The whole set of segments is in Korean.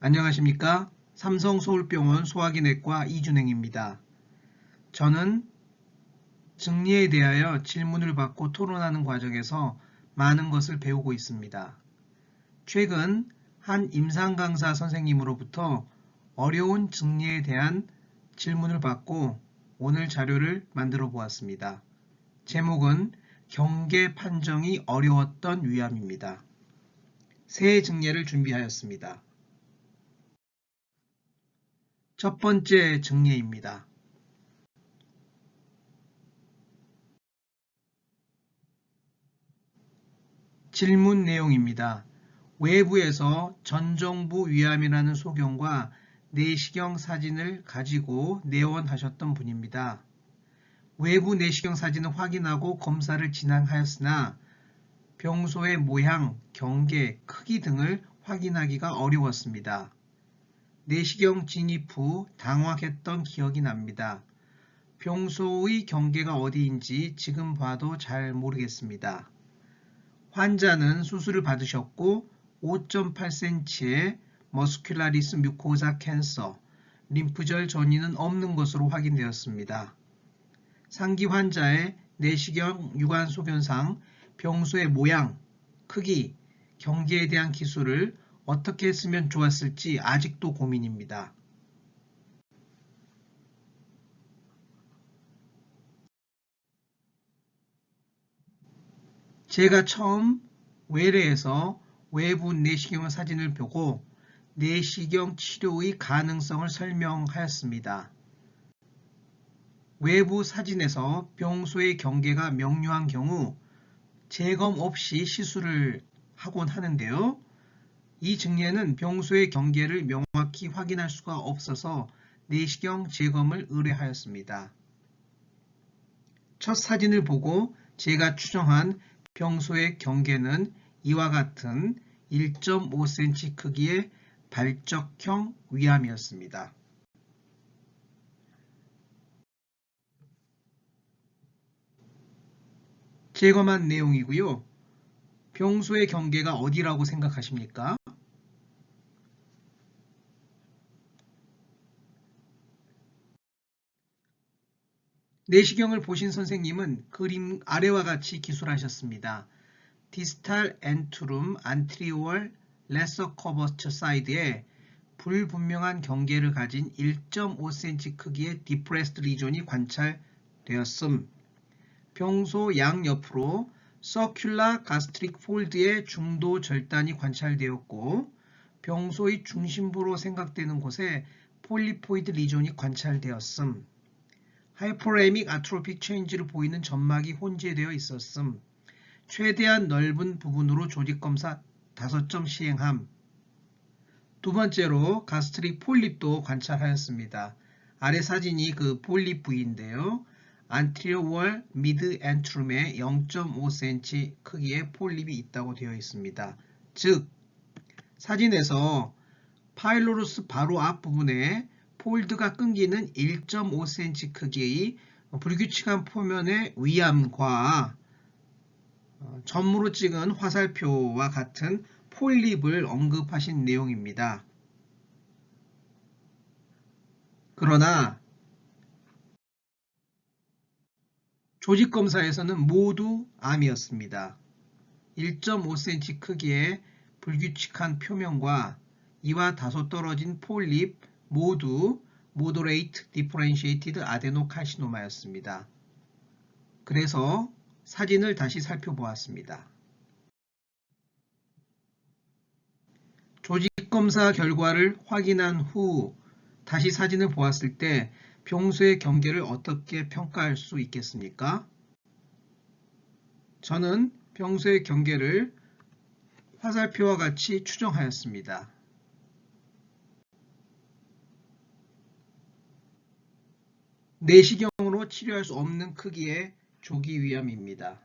안녕하십니까? 삼성서울병원 소화기내과 이준행입니다. 저는 증리에 대하여 질문을 받고 토론하는 과정에서 많은 것을 배우고 있습니다. 최근 한 임상강사 선생님으로부터 어려운 증리에 대한 질문을 받고 오늘 자료를 만들어 보았습니다. 제목은 경계 판정이 어려웠던 위암입니다. 세 증례를 준비하였습니다. 첫 번째 증례입니다. 질문 내용입니다. 외부에서 전정부 위암이라는 소견과 내시경 사진을 가지고 내원하셨던 분입니다. 외부 내시경 사진을 확인하고 검사를 진행하였으나 병소의 모양, 경계, 크기 등을 확인하기가 어려웠습니다. 내시경 진입 후 당황했던 기억이 납니다. 병소의 경계가 어디인지 지금 봐도 잘 모르겠습니다. 환자는 수술을 받으셨고 5.8cm의 머스큘라리스 뮤코사 캔서, 림프절 전이는 없는 것으로 확인되었습니다. 상기 환자의 내시경 유관 소견상 병소의 모양, 크기, 경계에 대한 기술을 어떻게 했으면 좋았을지 아직도 고민입니다. 제가 처음 외래에서 외부 내시경 사진을 보고 내시경 치료의 가능성을 설명하였습니다. 외부 사진에서 병소의 경계가 명료한 경우 재검 없이 시술을 하곤 하는데요. 이 증례는 병소의 경계를 명확히 확인할 수가 없어서 내시경 재검을 의뢰하였습니다. 첫 사진을 보고 제가 추정한 병소의 경계는 이와 같은 1.5cm 크기의 발적형 위암이었습니다. 재검한 내용이고요. 병소의 경계가 어디라고 생각하십니까? 내시경을 보신 선생님은 그림 아래와 같이 기술하셨습니다. 디스탈 엔트룸 안트리올 레서 커버처 사이드에 불분명한 경계를 가진 1.5cm 크기의 디프레스드 리존이 관찰되었음. 병소 양옆으로 서큘라 가스트릭 폴드의 중도 절단이 관찰되었고 병소의 중심부로 생각되는 곳에 폴리포이드 리존이 관찰되었음. 하이포레믹 아트로픽 체인지를 보이는 점막이 혼재되어 있었음. 최대한 넓은 부분으로 조직검사 5점 시행함. 두 번째로 가스트릭 폴립도 관찰하였습니다. 아래 사진이 그 폴립 부위인데요. 안티리어 월 미드 엔트룸에 0.5cm 크기의 폴립이 있다고 되어 있습니다. 즉 사진에서 파일로루스 바로 앞부분에 폴드가 끊기는 1.5cm 크기의 불규칙한 표면의 위암과 점으로 찍은 화살표와 같은 폴립을 언급하신 내용입니다. 그러나 조직검사에서는 모두 암이었습니다. 1.5cm 크기의 불규칙한 표면과 이와 다소 떨어진 폴립 모두 Moderate Differentiated Adenocarcinoma였습니다. 그래서 사진을 다시 살펴보았습니다. 조직검사 결과를 확인한 후 다시 사진을 보았을 때 병소의 경계를 어떻게 평가할 수 있겠습니까? 저는 병소의 경계를 화살표와 같이 추정하였습니다. 내시경으로 치료할 수 없는 크기의 조기 위암입니다.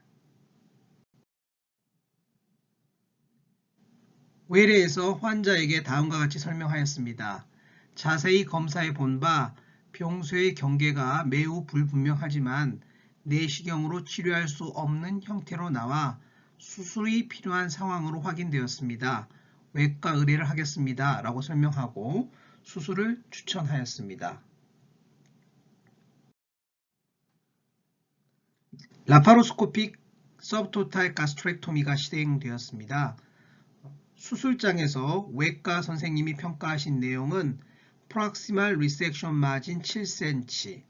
외래에서 환자에게 다음과 같이 설명하였습니다. 자세히 검사해 본 바 병소의 경계가 매우 불분명하지만 내시경으로 치료할 수 없는 형태로 나와 수술이 필요한 상황으로 확인되었습니다. 외과 의뢰를 하겠습니다 라고 설명하고 수술을 추천하였습니다. 라파로스코픽 서브토탈 가스트렉토미가 시행되었습니다. 수술장에서 외과 선생님이 평가하신 내용은 프록시말 리섹션 마진 7cm,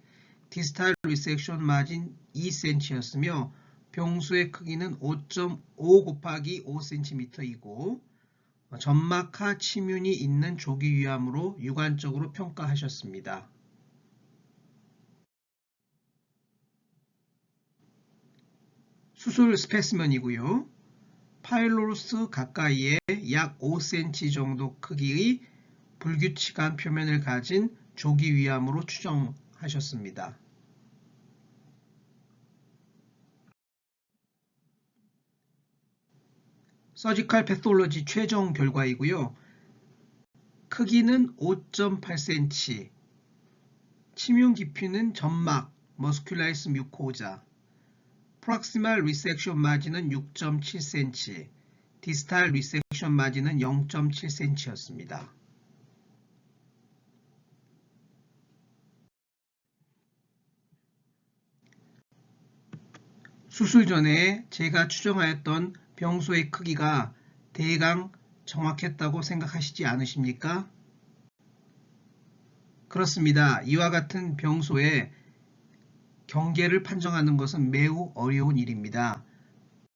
디스탈 리섹션 마진 2cm였으며 병수의 크기는 5.5 곱하기 5cm이고 점막하 침윤이 있는 조기 위암으로 유관적으로 평가하셨습니다. 수술 스페시먼이고요. 파일로로스 가까이에 약 5cm 정도 크기의 불규칙한 표면을 가진 조기 위암으로 추정하셨습니다. 서지컬 패솔로지 최종 결과이고요. 크기는 5.8cm, 침윤 깊이는 점막, 머스큘라리스 뮤코자, 프록시말 리섹션 마진은 6.7cm, 디스탈 리섹션 마진은 0.7cm였습니다. 수술 전에 제가 추정하였던 병소의 크기가 대강 정확했다고 생각하시지 않으십니까? 그렇습니다. 이와 같은 병소의 경계를 판정하는 것은 매우 어려운 일입니다.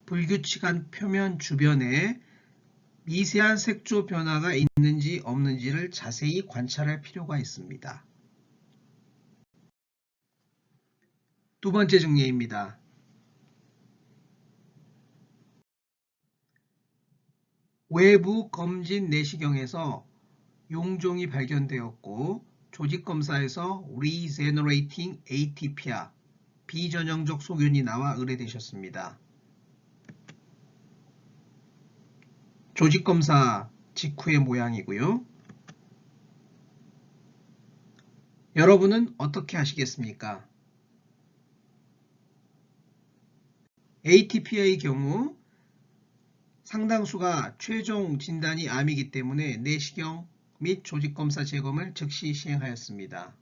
불규칙한 표면 주변에 미세한 색조 변화가 있는지 없는지를 자세히 관찰할 필요가 있습니다. 두 번째 증례입니다. 외부 검진 내시경에서 용종이 발견되었고 조직검사에서 Regenerating Atypia, 비전형적 소견이 나와 의뢰되셨습니다. 조직검사 직후의 모양이고요. 여러분은 어떻게 하시겠습니까? ATPA의 경우 상당수가 최종 진단이 암이기 때문에 내시경 및 조직검사 재검을 즉시 시행하였습니다.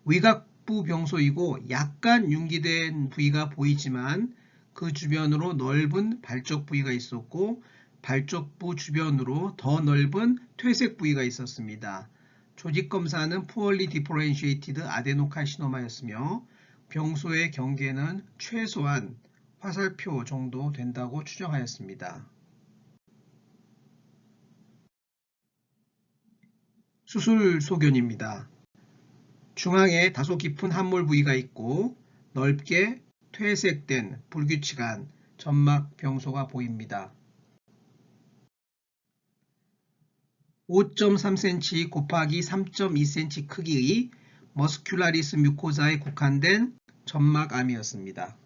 위각부 병소이고 약간 융기된 부위가 보이지만 그 주변으로 넓은 발적 부위가 있었고 발적부 주변으로 더 넓은 퇴색 부위가 있었습니다. 조직검사는 poorly differentiated adenocarcinoma였으며 병소의 경계는 최소한 화살표 정도 된다고 추정하였습니다. 수술 소견입니다. 중앙에 다소 깊은 함몰 부위가 있고 넓게 퇴색된 불규칙한 점막 병소가 보입니다. 5.3cm 곱하기 3.2cm 크기의 머스큘라리스 뮤코자에 국한된 점막암이었습니다.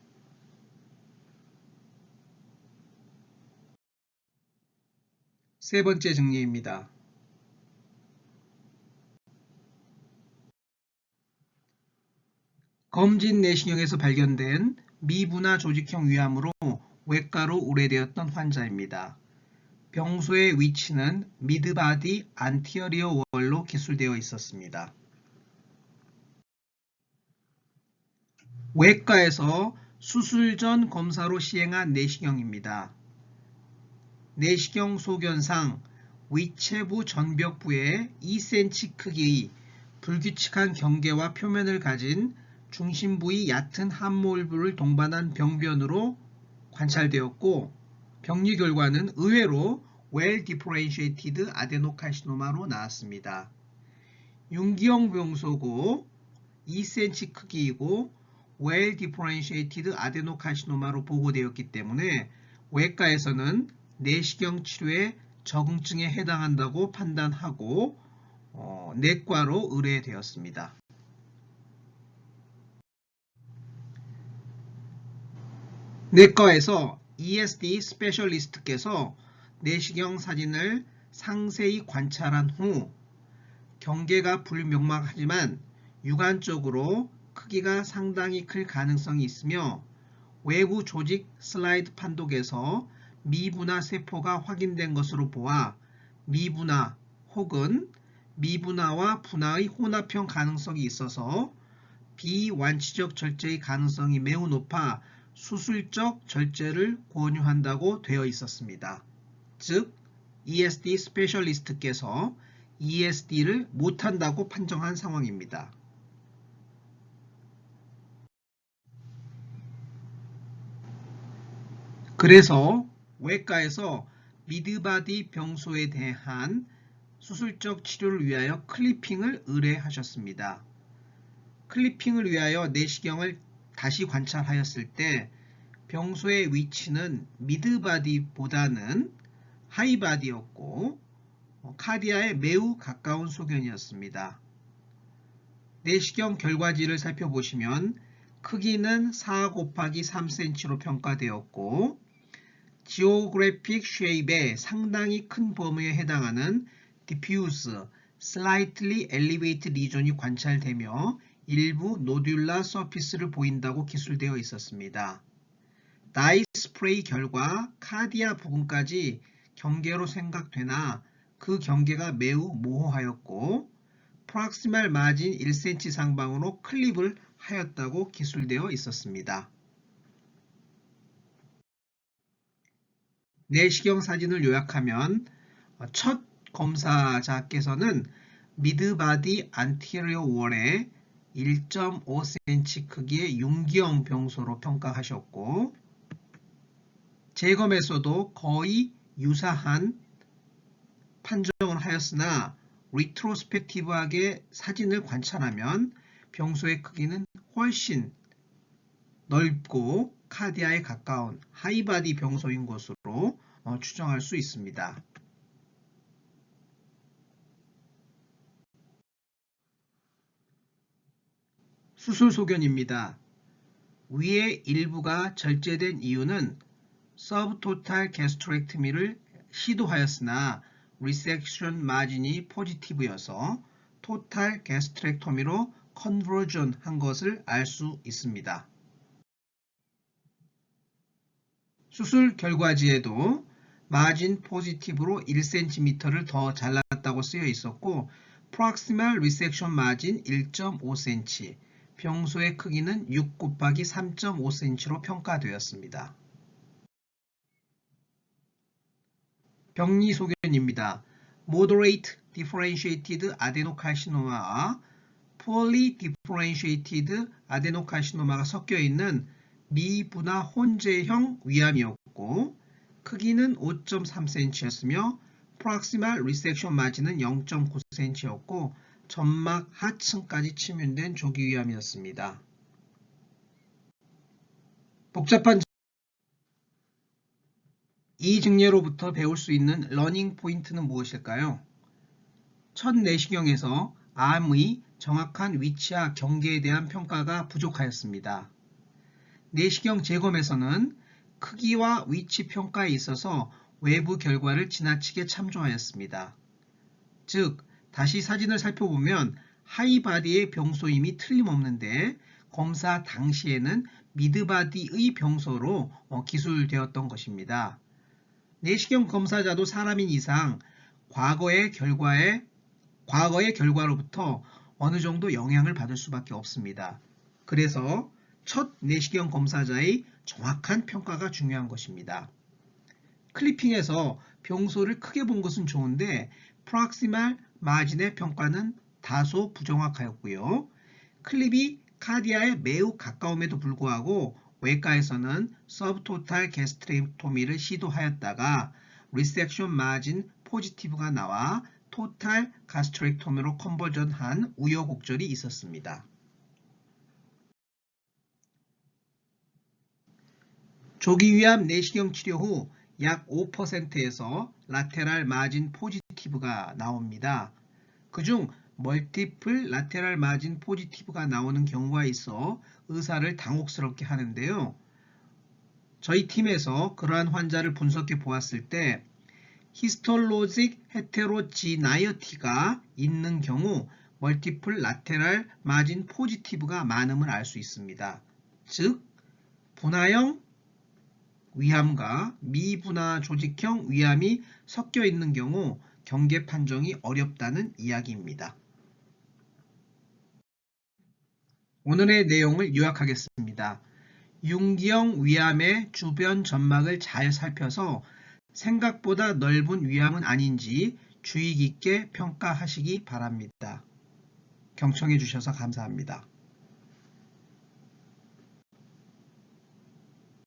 세 번째 증례입니다. 검진 내시경에서 발견된 미분화 조직형 위암으로 외과로 의뢰되었던 환자입니다. 병소의 위치는 미드바디 안티어리어 월로 기술되어 있었습니다. 외과에서 수술 전 검사로 시행한 내시경입니다. 내시경 소견상 위체부 전벽부에 2cm 크기의 불규칙한 경계와 표면을 가진 중심부의 얕은 함몰부를 동반한 병변으로 관찰되었고 병리 결과는 의외로 well differentiated adenocarcinoma로 나왔습니다. 융기형 병소고 2cm 크기이고 well differentiated adenocarcinoma로 보고되었기 때문에 외과에서는 내시경 치료의 적응증에 해당한다고 판단하고 내과로 의뢰되었습니다. 내과에서 ESD 스페셜리스트께서 내시경 사진을 상세히 관찰한 후 경계가 불명확하지만 육안적으로 크기가 상당히 클 가능성이 있으며 외부 조직 슬라이드 판독에서 미분화 세포가 확인된 것으로 보아 미분화 혹은 미분화와 분화의 혼합형 가능성이 있어서 비완치적 절제의 가능성이 매우 높아 수술적 절제를 권유한다고 되어 있었습니다. 즉, ESD 스페셜리스트께서 ESD를 못한다고 판정한 상황입니다. 그래서 외과에서 미드바디 병소에 대한 수술적 치료를 위하여 클리핑을 의뢰하셨습니다. 클리핑을 위하여 내시경을 다시 관찰하였을 때 병소의 위치는 미드바디보다는 하이바디였고 카디아에 매우 가까운 소견이었습니다. 내시경 결과지를 살펴보시면 크기는 4 곱하기 3cm로 평가되었고 지오그래픽 쉐입의 상당히 큰 범위에 해당하는 diffuse, slightly elevated 리전이 관찰되며 일부 노듈라 서피스를 보인다고 기술되어 있었습니다. 다이 스프레이 결과 카디아 부분까지 경계로 생각되나 그 경계가 매우 모호하였고 프락시말 마진 1cm 상방으로 클립을 하였다고 기술되어 있었습니다. 내시경 사진을 요약하면 첫 검사자께서는 미드바디 안티리어 월에 1.5cm 크기의 융기형 병소로 평가하셨고 재검에서도 거의 유사한 판정을 하였으나 리트로스펙티브하게 사진을 관찰하면 병소의 크기는 훨씬 넓고 카디아에 가까운 하이바디 병소인 것으로 추정할 수 있습니다. 수술 소견입니다. 위의 일부가 절제된 이유는 서브토탈 게스트렉트미를 시도하였으나 리섹션 마진이 포지티브여서 토탈 게스트렉토미로 컨버전 한 것을 알 수 있습니다. 수술 결과지에도 마진 포지티브로 1cm를 더 잘랐다고 쓰여 있었고 프록시멀 리섹션 마진 1.5cm, 병소의 크기는 6 곱하기 3.5cm로 평가되었습니다. 병리 소견입니다. Moderate differentiated adenocarcinoma와 Poorly differentiated adenocarcinoma가 섞여 있는 미분화 혼재형 위암이었고 크기는 5.3cm였으며 프록시멀 리섹션 마진은 0.9cm였고 점막 하층까지 침윤된 조기 위암이었습니다. 복잡한 이 증례로부터 배울 수 있는 러닝 포인트는 무엇일까요? 첫 내시경에서 암의 정확한 위치와 경계에 대한 평가가 부족하였습니다. 내시경 재검에서는 크기와 위치 평가에 있어서 외부 결과를 지나치게 참조하였습니다. 즉, 다시 사진을 살펴보면 하이바디의 병소임이 틀림없는데 검사 당시에는 미드바디의 병소로 기술되었던 것입니다. 내시경 검사자도 사람인 이상 과거의 결과로부터 어느 정도 영향을 받을 수밖에 없습니다. 그래서 첫 내시경 검사자의 정확한 평가가 중요한 것입니다. 클리핑에서 병소를 크게 본 것은 좋은데 프록시멀 마진의 평가는 다소 부정확하였고요. 클립이 카디아에 매우 가까움에도 불구하고 외과에서는 서브토탈 게스트렉토미를 시도하였다가 리섹션 마진 포지티브가 나와 토탈 가스트렉토미로 컨버전한 우여곡절이 있었습니다. 조기위암 내시경 치료 후 약 5%에서 라테랄 마진 포지티브가 나옵니다. 그중 멀티플 라테랄 마진 포지티브가 나오는 경우가 있어 의사를 당혹스럽게 하는데요. 저희 팀에서 그러한 환자를 분석해 보았을 때 히스톨로직 헤테로지나이어티가 있는 경우 멀티플 라테랄 마진 포지티브가 많음을 알 수 있습니다. 즉 분화형 위암과 미분화 조직형 위암이 섞여 있는 경우 경계 판정이 어렵다는 이야기입니다. 오늘의 내용을 요약하겠습니다. 융기형 위암의 주변 점막을 잘 살펴서 생각보다 넓은 위암은 아닌지 주의 깊게 평가하시기 바랍니다. 경청해 주셔서 감사합니다.